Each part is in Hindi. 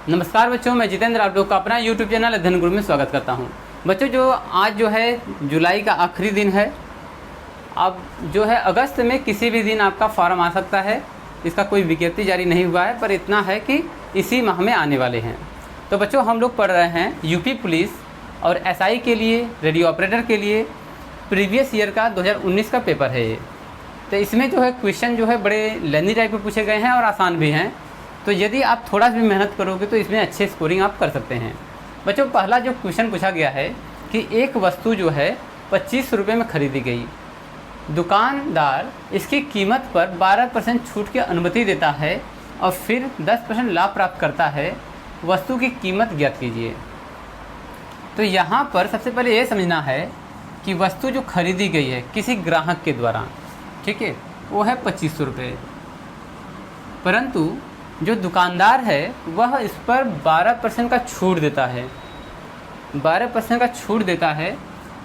नमस्कार बच्चों, मैं जितेंद्र आप लोग का अपना YouTube चैनल अध्ययन गुरु में स्वागत करता हूं। बच्चों, जो आज जो है जुलाई का आखिरी दिन है। अब जो है अगस्त में किसी भी दिन आपका फॉर्म आ सकता है। इसका कोई विज्ञप्ति जारी नहीं हुआ है, पर इतना है कि इसी माह में आने वाले हैं। तो बच्चों, हम लोग पढ़ रहे हैं यूपी पुलिस और SI के लिए, रेडियो ऑपरेटर के लिए प्रीवियस ईयर का 2019 का पेपर है ये। तो इसमें जो है क्वेश्चन जो है बड़े लेंदी टाइप के पूछे गए हैं और आसान भी हैं। तो यदि आप थोड़ा भी मेहनत करोगे तो इसमें अच्छे स्कोरिंग आप कर सकते हैं। बच्चों, पहला जो क्वेश्चन पूछा गया है कि एक वस्तु जो है 25 रुपये में खरीदी गई, दुकानदार इसकी कीमत पर 12% छूट की अनुमति देता है और फिर 10% लाभ प्राप्त करता है। वस्तु की कीमत ज्ञात कीजिए। तो यहाँ पर सबसे पहले ये समझना है कि वस्तु जो खरीदी गई है किसी ग्राहक के द्वारा, ठीक है, वो है 25 रुपये, परंतु जो दुकानदार है वह इस पर 12% का छूट देता है। 12% का छूट देता है,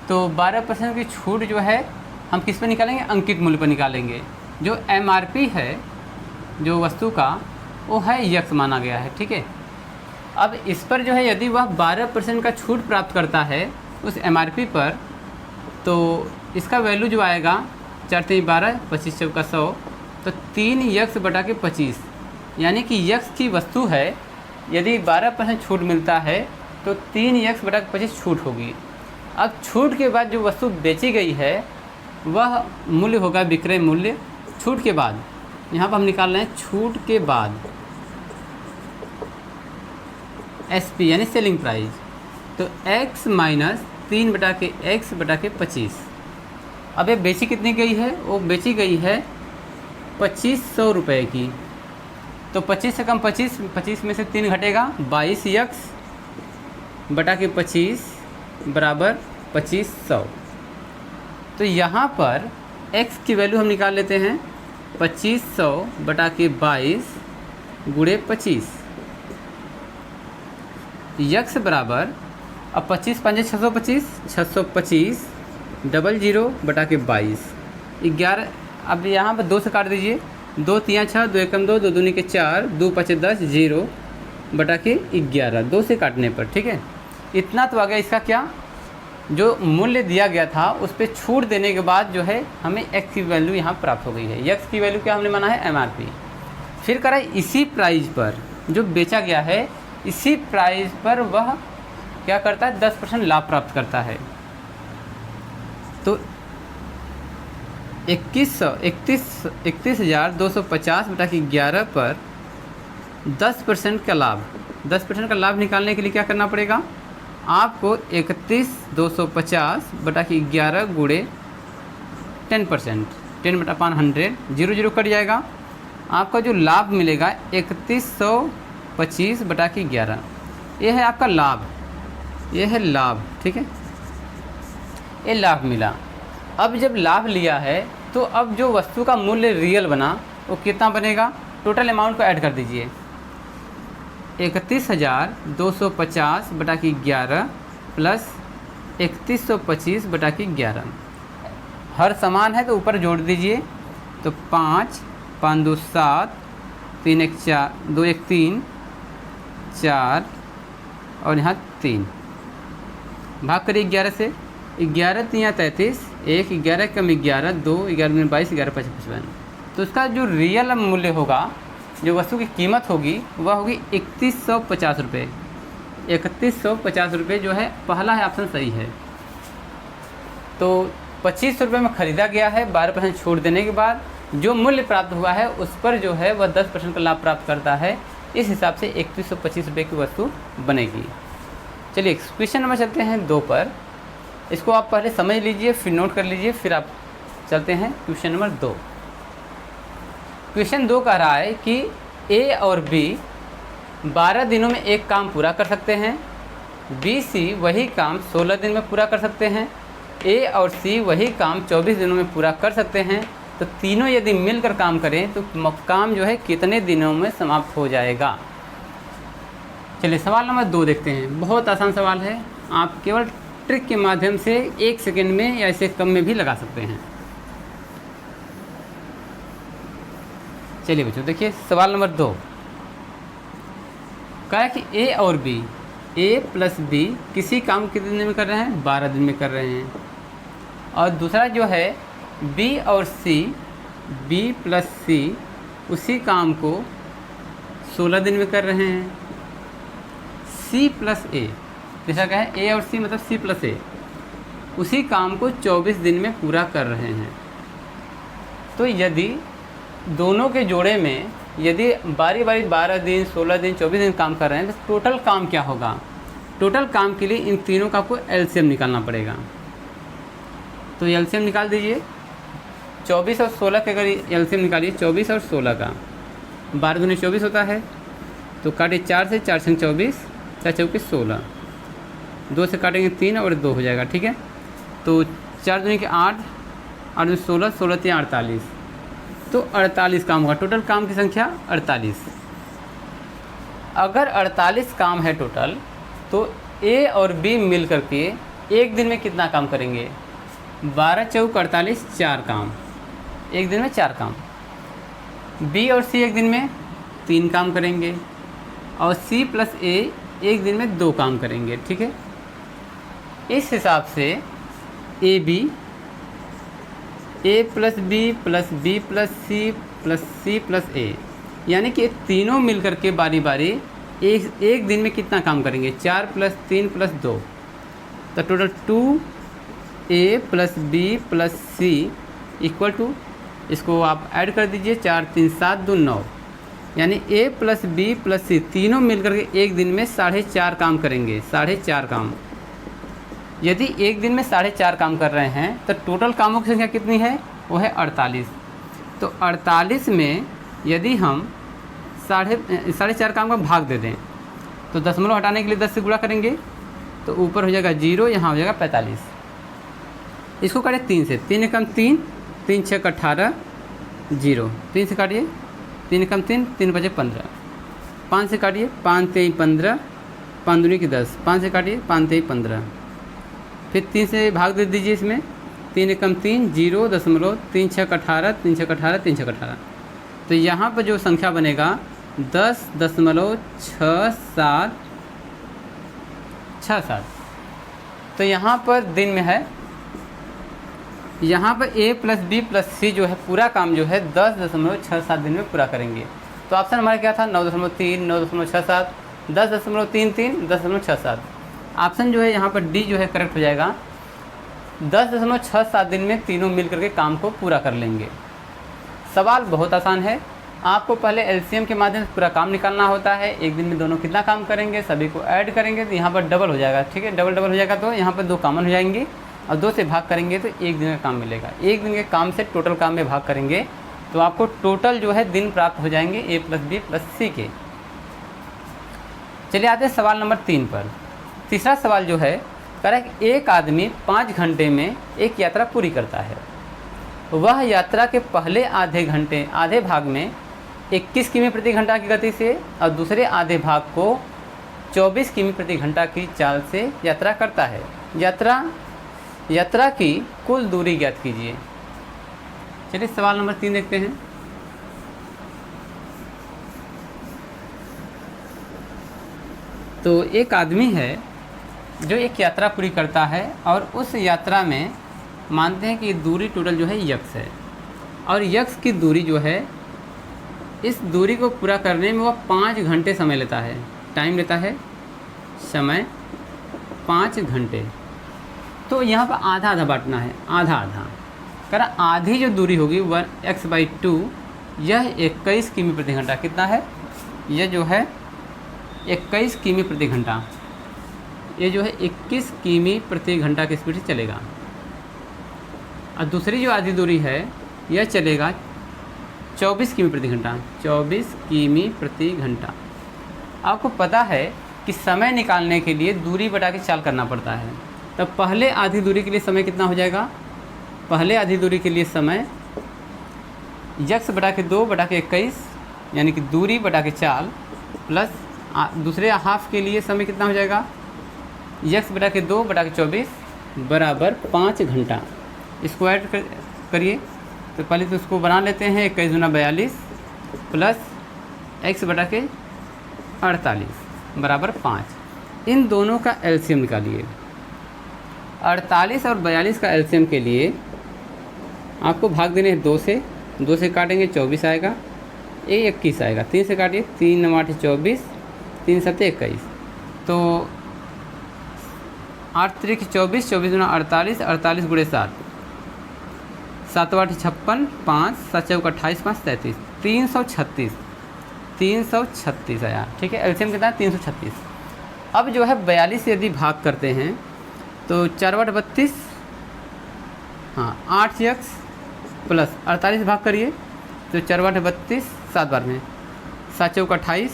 तो 12% की छूट जो है हम किस पर निकालेंगे? अंकित मूल्य पर निकालेंगे। जो MRP है जो वस्तु का, वो है यक्स माना गया है, ठीक है। अब इस पर जो है यदि वह 12% का छूट प्राप्त करता है उस MRP पर, तो इसका वैल्यू जो आएगा 4 3 12, 25 चौका 100, तो 3 यक्स बटा के 25, यानी कि यक्स की वस्तु है। यदि 12% छूट मिलता है तो 3 यक्स बटा 25 छूट होगी। अब छूट के बाद जो वस्तु बेची गई है वह मूल्य होगा विक्रय मूल्य। छूट के बाद यहाँ पर हम निकाल रहे हैं छूट के बाद SP यानी सेलिंग प्राइस। तो x माइनस 3 बटा के x बटा के 25। अब ये बेची कितनी गई है? वो बेची गई है 2500 रुपये की। तो 25 से कम 25, 25 में से 3 घटेगा, 22 यक्स बटा के 25 बराबर 2500। तो यहाँ पर x की वैल्यू हम निकाल लेते हैं 2500 बटा के 22 गुणे 25। यक्स बराबर, अब 25 5 625, 625 00 बटा के 22 11। अब यहाँ पर 2 से काट दीजिए, 2 3 6, 2 1 2, 2 दूनी के 4, 2 5 10 0 बटा के 11, 2 से काटने पर, ठीक है। इतना तो आ गया। इसका क्या जो मूल्य दिया गया था उस पर छूट देने के बाद जो है हमें x की वैल्यू यहाँ प्राप्त हो गई है। x की वैल्यू क्या हमने माना है? MRP। फिर करा इसी प्राइस पर जो बेचा गया है, इसी प्राइस पर वह क्या करता है? 10% लाभ प्राप्त करता है। तो 31,250 बटा की 11 पर 10% का लाभ, 10% का लाभ निकालने के लिए क्या करना पड़ेगा? आपको 31,250 बटा की 11 गुणे 10%, 10 बटा 500, 0 0 कट जाएगा। आपका जो लाभ मिलेगा 3125 बटा की 11, ये है आपका लाभ, ये है लाभ, ठीक है। ये लाभ मिला। अब जब लाभ लिया है तो अब जो वस्तु का मूल्य रियल बना वो कितना बनेगा? टोटल अमाउंट को ऐड कर दीजिए। 31,250 बटा की 11 प्लस 3125 बटा की 11। हर समान है तो ऊपर जोड़ दीजिए। तो 5 5 2 7, 3 1 4, 2 1 3 4 और यहाँ 3। भाग करिए 11 से। 11 3 33, 1 11 कम 11, 2 11 में 22, 11 5 55। तो इसका जो रियल मूल्य होगा, जो वस्तु की कीमत होगी, वह होगी 3150 रुपये। 3150 रुपये जो है पहला है ऑप्शन सही है। तो 25 रुपये में ख़रीदा गया है, 12% छूट देने के बाद जो मूल्य प्राप्त हुआ है उस पर जो है वह 10% का लाभ प्राप्त करता है। इस हिसाब से 3125 रुपये की वस्तु बनेगी। चलिए क्वेश्चन नंबर चलते हैं 2 पर। इसको आप पहले समझ लीजिए, फिर नोट कर लीजिए, फिर आप चलते हैं क्वेश्चन नंबर 2। क्वेश्चन 2 कह रहा है कि A और B 12 दिनों में एक काम पूरा कर सकते हैं। B C वही काम 16 दिन में पूरा कर सकते हैं। A और C वही काम 24 दिनों में पूरा कर सकते हैं। तो तीनों यदि मिलकर काम करें तो काम जो है कितने दिनों में समाप्त हो जाएगा? चलिए सवाल नंबर 2 देखते हैं। बहुत आसान सवाल है, आप केवल ट्रिक के माध्यम से 1 सेकेंड में या इससे कम में भी लगा सकते हैं। चलिए बच्चों देखिए सवाल नंबर 2। कहा कि ए और बी, ए प्लस बी किसी काम कितने दिन में कर रहे हैं, 12 दिन में कर रहे हैं। और दूसरा जो है बी और सी, बी प्लस सी उसी काम को 16 दिन में कर रहे हैं। सी प्लस ए, जैसा क्या है ए और सी मतलब सी प्लस ए, उसी काम को 24 दिन में पूरा कर रहे हैं। तो यदि दोनों के जोड़े में यदि बारी बारी 12 दिन, 16 दिन, 24 दिन काम कर रहे हैं तो टोटल काम क्या होगा? टोटल काम के लिए इन तीनों का आपको एलसीएम निकालना पड़ेगा। तो एलसीएम निकाल दीजिए। 24 और 16 के अगर एलसीएम निकालिए, 24 और 16 का 12 दूनी 24 होता है, तो काटिए 4 से, 4 संग 24, 4 चौके 16, 2 से काटेंगे 3 और 2 हो जाएगा, ठीक है। तो 4 दूनी के 8, 8 दूनी 16, 16 3 48, तो 48 काम होगा। टोटल काम की संख्या 48। अगर 48 काम है टोटल, तो ए और बी मिल करके एक दिन में कितना काम करेंगे? 12 चौक 48, 4 काम, एक दिन में 4 काम। बी और सी एक दिन में 3 काम करेंगे, और सी प्लस ए एक दिन में 2 काम करेंगे, ठीक है। इस हिसाब से A B, A plus B plus C plus A, यानी कि तीनों मिल करके बारी बारी एक दिन में कितना काम करेंगे? 4 प्लस 3 प्लस 2, तो total 2A plus B plus c equal to, इसको आप ऐड कर दीजिए, 4 3 7 2 9, यानी A प्लस बी प्लस सी तीनों मिल करके एक दिन में 4.5 काम करेंगे, 4.5 काम। यदि एक दिन में 4.5 काम कर रहे हैं तो टोटल कामों की संख्या कितनी है? वो है 48। तो 48 में यदि हम 4.5 काम का भाग दे दें, तो दशमलव हटाने के लिए 10 से गुणा करेंगे, तो ऊपर हो जाएगा 0, यहाँ हो जाएगा 45। इसको काटिए 3 से, 3 एकम 3, 3 6 18, 0, 3 से काटिए, 3 एकम 3, 3 5 15, 5 से काटिए, 5 3 15, 5 दूनी की 10, 5 से काटिए, 5 3 15, फिर 3 से भाग दे दीजिए इसमें, 3 एकम 3, 0 दशमलव 3 6 18, 3 6 18, 3 6 18, तो यहाँ पर जो संख्या बनेगा 10.6767। तो यहाँ पर दिन में है, यहाँ पर ए प्लस बी प्लस सी जो है पूरा काम जो है 10.67 दिन में पूरा करेंगे। तो ऑप्शन हमारा क्या था? 9.3, 9.67, 10.33, 10.67। ऑप्शन जो है यहाँ पर डी जो है करेक्ट हो जाएगा। 10.67 दिन में तीनों मिल करके काम को पूरा कर लेंगे। सवाल बहुत आसान है, आपको पहले एलसीएम के माध्यम से पूरा काम निकालना होता है। एक दिन में दोनों कितना काम करेंगे, सभी को ऐड करेंगे तो यहाँ पर डबल हो जाएगा, ठीक है। डबल हो जाएगा तो यहाँ पर 2 कॉमन हो जाएंगी, और 2 से भाग करेंगे तो एक दिन का काम मिलेगा। एक दिन के काम से टोटल काम में भाग करेंगे तो आपको टोटल जो है दिन प्राप्त हो जाएंगे ए प्लस बी प्लस सी के। चलिए आते हैं सवाल नंबर 3 पर। तीसरा सवाल जो है कह रहा है कि एक आदमी 5 घंटे में एक यात्रा पूरी करता है। वह यात्रा के पहले आधे भाग में 21 किमी प्रति घंटा की गति से और दूसरे आधे भाग को 24 किमी प्रति घंटा की चाल से यात्रा करता है। यात्रा की कुल दूरी ज्ञात कीजिए। चलिए सवाल नंबर 3 देखते हैं। तो एक आदमी है जो एक यात्रा पूरी करता है और उस यात्रा में मानते हैं कि दूरी टोटल जो है यक्स है, और यक्स की दूरी जो है, इस दूरी को पूरा करने में वह 5 घंटे समय लेता है। टाइम लेता है, समय 5 घंटे। तो यहाँ पर आधा आधा बांटना है, आधा आधा करा। आधी जो दूरी होगी 1x/2, यह 21 किमी प्रति घंटा कितना है? यह जो है 21 किमी प्रति घंटा, ये जो है 21 किमी प्रति घंटा की स्पीड से चलेगा। और दूसरी जो आधी दूरी है यह चलेगा 24 किमी प्रति घंटा, 24 किमी प्रति घंटा। आपको पता है कि समय निकालने के लिए दूरी बटा के चाल करना पड़ता है। तब पहले आधी दूरी के लिए समय कितना हो जाएगा? पहले आधी दूरी के लिए समय यक्स बटा के 2 बटा के 21, यानी कि दूरी बटा के चाल, प्लस दूसरे हाफ के लिए समय कितना हो जाएगा? यक्स बटा के 2 बटा के 24 बराबर 5 घंटा। इसको ऐड करिए। तो पहले तो इसको बना लेते हैं, 21 दूना 42 प्लस x बटा के 48, बराबर 5। इन दोनों का एलसीएम निकालिए। 48 और 42 का एलसीएम के लिए आपको भाग देने हैं 2 से। 2 से काटेंगे 24 आएगा, 21 आएगा। 3 से काटिए, 3 9 8 24, 3 7 21। तो 8 3 24, 24 9 48, 48 गुणे 7, 7 8 56, 5 7 4 28, 5 33, 336, 336 आया। ठीक है, एलसीएम कितना है? 336। अब जो है 42 से यदि भाग करते हैं तो 4 8 32, हाँ 8 x प्लस 48 भाग करिए तो 4 8 32, 7 बार में 7 4 28,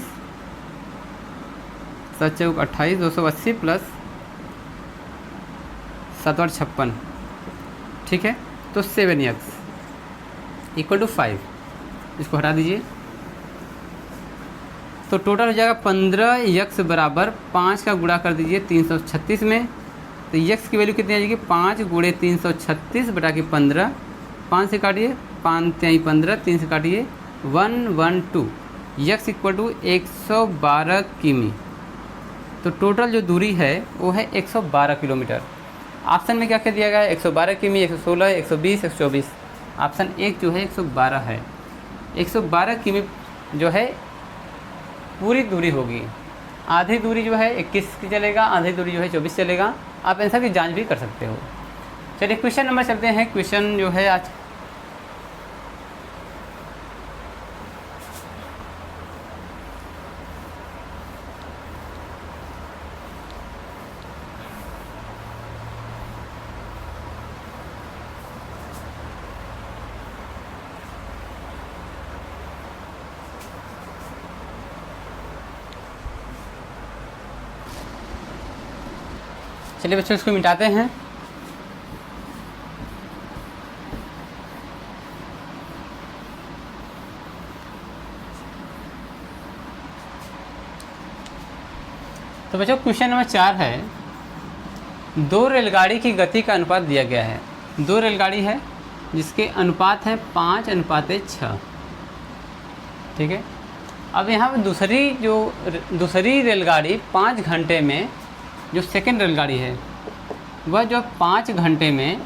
7 4 28, 280 प्लस 7 8 56। ठीक है, तो 7x इक्वल टू 5, इसको हटा दीजिए। तो टोटल हो जाएगा 15x बराबर 5 का गुणा कर दीजिए 336 में। तो x की वैल्यू कितनी आ जाएगी? 5 गुणे 336 बटा के 15। 5 से काटिए, 5 3 15, 3 से काटिए 112। x इक्वल टू 112 किमी। तो टोटल जो दूरी है वो है 112 किलोमीटर। ऑप्शन में क्या क्या दिया गया है? 112 किमी, 116, 120, 124। ऑप्शन 1 जो है 112 है। 112 किमी जो है पूरी दूरी होगी। आधी दूरी जो है 21 की चलेगा, आधी दूरी जो है 24 चलेगा। आप आंसर की जांच भी कर सकते हो। चलिए क्वेश्चन नंबर चलते हैं। क्वेश्चन जो है आज चलिए बच्चों इसको मिटाते हैं। तो बच्चों क्वेश्चन नंबर 4 है, 2 रेलगाड़ी की गति का अनुपात दिया गया है। 2 रेलगाड़ी है जिसके अनुपात है 5:6। ठीक है, अब यहाँ पर दूसरी रेलगाड़ी 5 घंटे में, जो सेकंड रेलगाड़ी है वह जो 5 घंटे में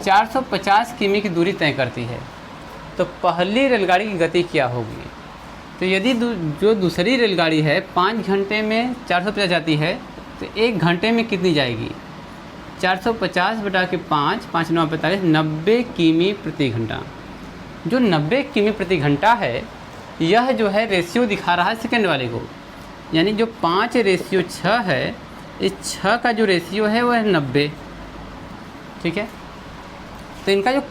450 किमी की दूरी तय करती है। तो पहली रेलगाड़ी की गति क्या होगी? तो यदि जो दूसरी रेलगाड़ी है 5 घंटे में 450 जाती है तो 1 घंटे में कितनी जाएगी? 450 बटा के 5, 5 9 45, 90 किमी प्रति घंटा। जो 90 किमी प्रति घंटा है यह जो है रेशियो दिखा रहा है सेकंड वाले को, यानी जो 5:6 है, इस 6 का जो रेशियो है वह है 90। ठीक है, तो इनका जो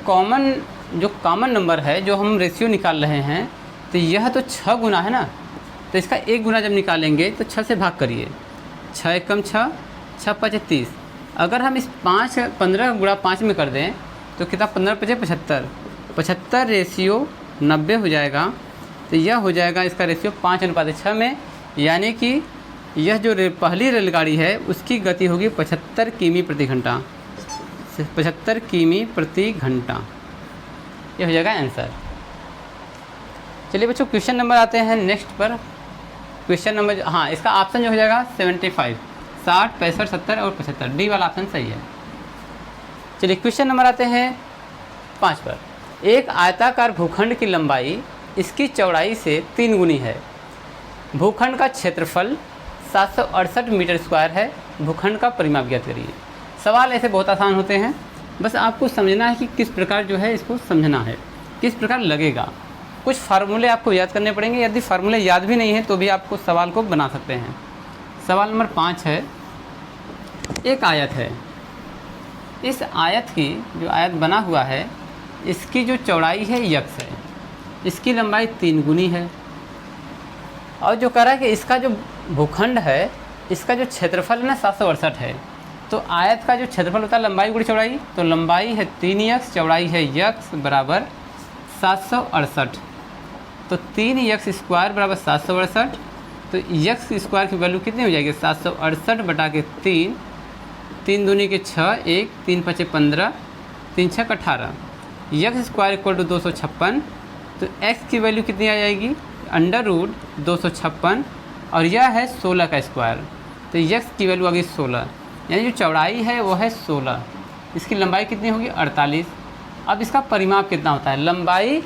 कॉमन नंबर है, जो हम रेशियो निकाल रहे हैं, तो यह तो 6 गुना है ना, तो इसका 1 गुना जब निकालेंगे तो 6 से भाग करिए। 6 1 कम 6, 6 5 30। अगर हम इस 15 गुणा 5 में कर दें तो कितना? 15 5 75। 75 रेशियो 90 हो जाएगा। तो यह हो जाएगा इसका रेशियो 5:6 में, यानी कि यह जो पहली रेलगाड़ी है उसकी गति होगी 75 किमी प्रति घंटा। 75 किमी प्रति घंटा, ये हो जाएगा आंसर। चलिए बच्चों क्वेश्चन नंबर आते हैं नेक्स्ट पर। क्वेश्चन नंबर, हाँ इसका ऑप्शन जो हो जाएगा 75, 60, 65, 70 और 75। डी वाला ऑप्शन सही है। चलिए क्वेश्चन नंबर आते हैं 5 पर। एक आयताकार भूखंड की लंबाई इसकी चौड़ाई से 3 गुनी है। भूखंड का क्षेत्रफल 768 मीटर स्क्वायर है। भूखंड का परिमाप ज्ञात करिए। सवाल ऐसे बहुत आसान होते हैं, बस आपको समझना है कि किस प्रकार जो है इसको समझना है, किस प्रकार लगेगा। कुछ फार्मूले आपको याद करने पड़ेंगे, यदि फार्मूले याद भी नहीं है तो भी आपको सवाल को बना सकते हैं। सवाल नंबर 5 है, एक आयत है। इस आयत की जो आयत बना हुआ है इसकी जो चौड़ाई है x है, इसकी लंबाई 3 गुनी है। और जो कह रहा है कि इसका जो भूखंड है, इसका जो क्षेत्रफल है ना 768 है। तो आयत का जो क्षेत्रफल होता है लंबाई गुणी चौड़ाई, तो लंबाई है 3x, चौड़ाई है x बराबर 768। तो 3x स्क्वायर बराबर 768। तो x स्क्वायर की वैल्यू कितनी हो जाएगी? 768 बटा के 3, 3 दूनी के 6, 1 3 5 15, 3 6 18। x square equal to 256। तो x की वैल्यू कितनी आ जाएगी? अंडर रूट 256 और यह है 16 का स्क्वायर, तो यक्स की वैल्यू आ गई 16, यानी जो चौड़ाई है वो है 16, इसकी लंबाई कितनी होगी 48। अब इसका परिमाप कितना होता है, लंबाई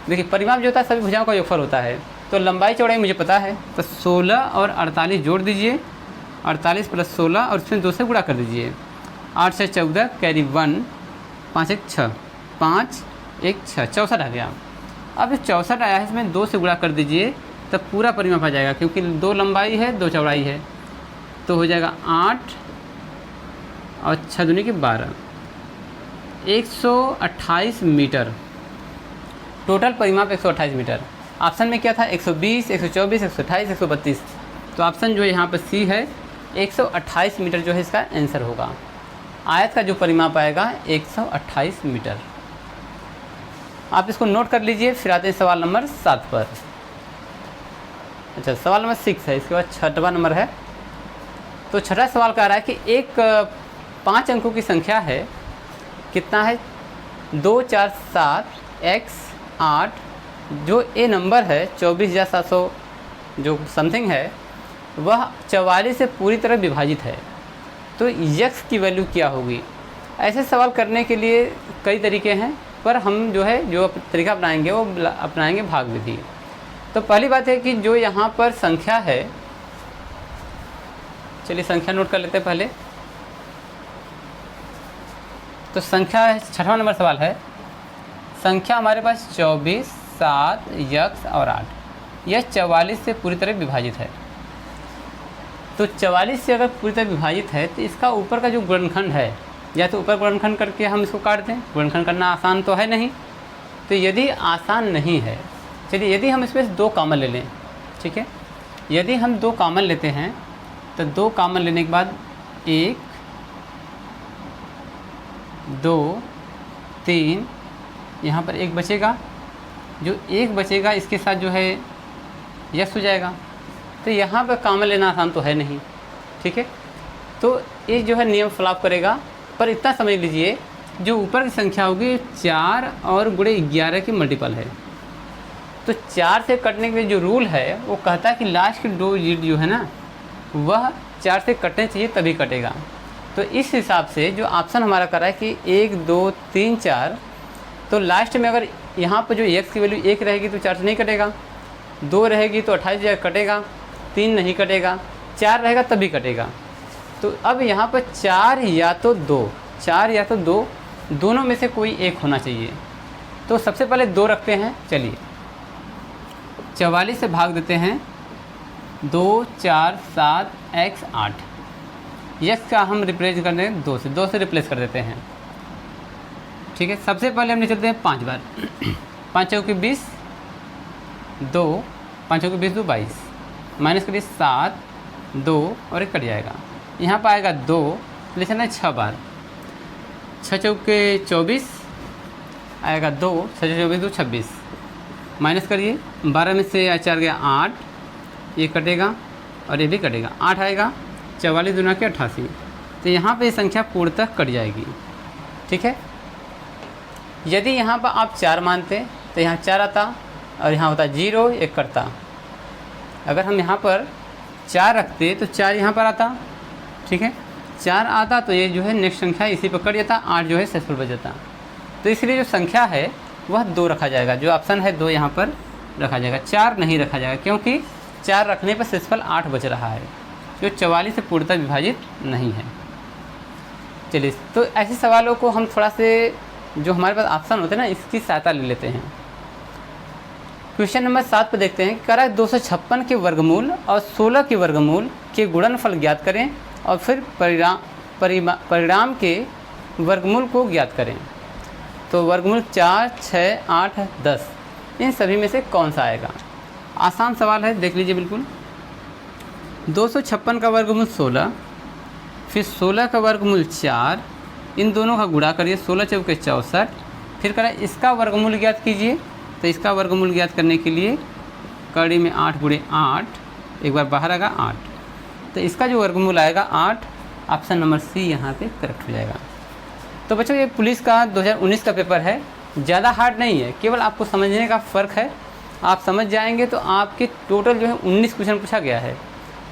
देखिए परिमाप जो होता है सभी भुजाओं का योगफल होता है, तो लंबाई चौड़ाई मुझे पता है, तो 16 और 48 जोड़ दीजिए, 48 + 16 और इसमें 2 से गुणा कर दीजिए, 8 से 14 कैरी 1, 5 1 6, 5 1 6, 64 आ गया। अब 64 आया है, इसमें 2 से गुणा कर दीजिए, तब पूरा परिमाप आ जाएगा, क्योंकि 2 लंबाई है 2 चौड़ाई है, तो हो जाएगा 8 और 6 दूनी की 12, 128 मीटर। टोटल परिमाप 128 मीटर। ऑप्शन में क्या था 120, 124, 128, 132, तो ऑप्शन जो है यहाँ पर सी है 128 मीटर जो है इसका आंसर होगा। आयत का जो परिमाप आएगा 128 मीटर। आप इसको नोट कर लीजिए। फिर आते हैं सवाल नंबर 7 पर। अच्छा, सवाल नंबर 6 है, इसके बाद 6वां नंबर है। तो 6वां सवाल कह रहा है कि एक 5 अंकों की संख्या है, कितना है 2 4 7 x 8, जो ए नंबर है 24,700 जो समथिंग है, वह 44 से पूरी तरह विभाजित है, तो यक्स की वैल्यू क्या होगी। ऐसे सवाल करने के लिए कई तरीके हैं, पर हम जो है जो तरीका अपनाएंगे वो अपनाएंगे भाग विधि। तो पहली बात है कि जो यहाँ पर संख्या है, चलिए संख्या नोट कर लेते हैं पहले। तो संख्या 6वां नंबर सवाल है, संख्या हमारे पास 24 7 यक्स और 8, यह 44 से पूरी तरह विभाजित है। तो 44 से अगर पूरी तरह विभाजित है तो इसका ऊपर का जो गुणनखंड है, या तो ऊपर गुणनखंड करके हम इसको काट दें, गुणनखंड करना आसान तो है नहीं। तो यदि आसान नहीं है, चलिए यदि हम इसमें 2 कॉमन ले लें, ठीक है, यदि हम 2 कॉमन लेते हैं तो 2 कॉमन लेने के बाद 1 2 3, यहाँ पर 1 बचेगा, जो 1 बचेगा इसके साथ जो है यक्स हो जाएगा। तो यहाँ पर कॉमन लेना आसान तो है नहीं, ठीक है, तो ये जो है नियम फ्लॉप करेगा। पर इतना समझ लीजिए, जो ऊपर की संख्या होगी 4 और गुणे 11 की मल्टीपल है। तो 4 से कटने के लिए जो रूल है वो कहता है कि लास्ट की 2 डिजिट जो है ना, वह 4 से कटने चाहिए तभी कटेगा। तो इस हिसाब से जो ऑप्शन हमारा कर रहा है कि 1 2 3 4, तो लास्ट में अगर यहाँ पर जो x की वैल्यू 1 रहेगी तो 4 से नहीं कटेगा, 2 रहेगी तो 28 जगह कटेगा, 3 नहीं कटेगा, 4 रहेगा तभी कटेगा। तो अब यहाँ पर 4 या तो 2, दोनों में से कोई एक होना चाहिए। तो सबसे पहले 2 रखते हैं, चलिए 44 से भाग देते हैं, 2 4 7 x 8, यक्स का हम रिप्लेस कर दें 2 से रिप्लेस कर देते हैं, ठीक है। सबसे पहले हम चलते हैं 5 बार, 5 चौके 20, 2 5 चौके 20 2 22, माइनस करिए 7 2 और 1 कट जाएगा। यहाँ पर आएगा 2, ले चलना है 6 बार, 6 चौके 24 आएगा 2, 6 चौके 24 2 26, माइनस करिए 12 में से 4 गया 8, ये कटेगा और ये भी कटेगा, 8 आएगा, 44 दूना के 88। तो यहाँ पे संख्या पूर्णतः कट जाएगी, ठीक है। यदि यहाँ पर आप 4 मानते तो यहाँ 4 आता और यहाँ होता 0, 1 कटता। अगर हम यहाँ पर 4 रखते तो 4 यहाँ पर आता, ठीक है, 4 आता तो ये जो है नेक्स्ट संख्या इसी पर कट जाता, 8 जो है सक्सेसफुल बच जाता। तो इसलिए जो संख्या है वह 2 रखा जाएगा, जो ऑप्शन है 2 यहाँ पर रखा जाएगा, 4 नहीं रखा जाएगा, क्योंकि 4 रखने पर सक्सेसफुल 8 बच रहा है, जो 44 से पूर्णतः विभाजित नहीं है। चलिए, तो ऐसे सवालों को हम थोड़ा से जो हमारे पास ऑप्शन होते हैं ना, इसकी सहायता ले लेते हैं। क्वेश्चन नंबर 7 पर देखते हैं, कह रहा है 256 के वर्गमूल और 16 के वर्गमूल के गुणनफल ज्ञात करें और फिर परिणाम के वर्गमूल को ज्ञात करें। तो वर्गमूल 4 6 8 10, इन सभी में से कौन सा आएगा। आसान सवाल है, देख लीजिए बिल्कुल। 256 का वर्गमूल 16, फिर 16 का वर्गमूल 4, इन दोनों का गुणा करिए, 16 चौके 64, फिर करें इसका वर्गमूल ज्ञात कीजिए। तो इसका वर्गमूल ज्ञात करने के लिए कड़ी में 8 गुणे 8, एक बार बाहर आएगा 8, तो इसका जो वर्गमूल आएगा 8, ऑप्शन नंबर सी यहाँ पे करेक्ट हो जाएगा। तो बच्चों, ये पुलिस का 2019 का पेपर है, ज़्यादा हार्ड नहीं है, केवल आपको समझने का फ़र्क है। आप समझ जाएंगे तो आपके टोटल जो है 19 क्वेश्चन पूछा गया है,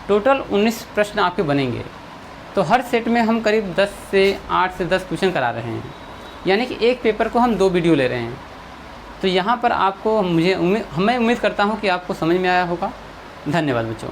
टोटल 19 प्रश्न आपके बनेंगे। तो हर सेट में हम करीब 8 से 10 क्वेश्चन करा रहे हैं, यानी कि एक पेपर को हम 2 वीडियो ले रहे हैं। तो यहाँ पर आपको मैं उम्मीद करता हूँ कि आपको समझ में आया होगा। धन्यवाद बच्चों।